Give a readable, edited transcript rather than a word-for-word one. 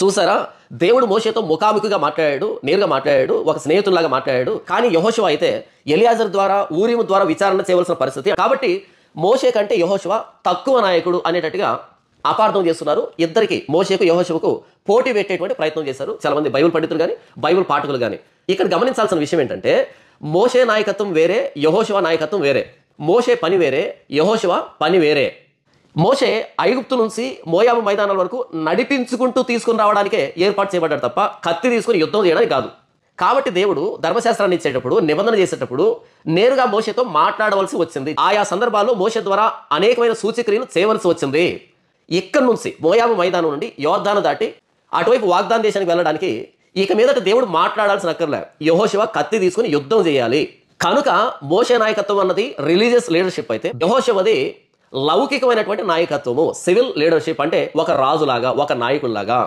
చూసారా, దేవుడు మోషేతో ముఖాముఖిగా మాట్లాడాడు, నేరుగా మాట్లాడాడు, ఒక స్నేహితుల్లాగా మాట్లాడాడు. కానీ యెహోషువ అయితే ఎలియాజర్ ద్వారా, ఊరీము ద్వారా విచారణ చేయవలసిన పరిస్థితి. కాబట్టి మోషే కంటే యెహోషువ తక్కువ నాయకుడు అనేటట్టుగా అపార్థం చేస్తున్నారు. ఇద్దరికి, మోషేకు యెహోషువకు పోటీ పెట్టేటువంటి ప్రయత్నం చేశారు చాలా మంది బైబిల్ పండితులు కానీ, బైబిల్ పాఠకులు కానీ. ఇక్కడ గమనించాల్సిన విషయం ఏంటంటే, మోషే నాయకత్వం వేరే, యెహోషువ నాయకత్వం వేరే. మోషే పని వేరే, యెహోషువ పని వేరే. మోషే ఐగుప్తు నుంచి మోయాబు మైదానాల వరకు నడిపించుకుంటూ తీసుకుని రావడానికే ఏర్పాటు చేయబడ్డాడు తప్ప కత్తి తీసుకుని యుద్ధం చేయడానికి కాదు. కాబట్టి దేవుడు ధర్మశాస్త్రాన్ని ఇచ్చేటప్పుడు, నిబంధన చేసేటప్పుడు నేరుగా మోషేతో మాట్లాడవలసి వచ్చింది. ఆయా సందర్భాల్లో మోషే ద్వారా అనేకమైన సూచక్రియలు చేయవలసి వచ్చింది. ఇక్కడ నుంచి మోయాబు మైదానం నుండి యోర్దాను దాటి అటువైపు వాగ్దాన దేశానికి వెళ్ళడానికి ఇక మీదట దేవుడు మాట్లాడాల్సిన అక్కర్లే. యెహోషువ కత్తి తీసుకుని యుద్ధం చేయాలి. కనుక మోషే నాయకత్వం అన్నది రిలీజియస్ లీడర్షిప్ అయితే, యెహోషువది లౌకికమైనటువంటి నాయకత్వము, సివిల్ లీడర్షిప్, అంటే ఒక రాజులాగా, ఒక నాయకుల్లాగా.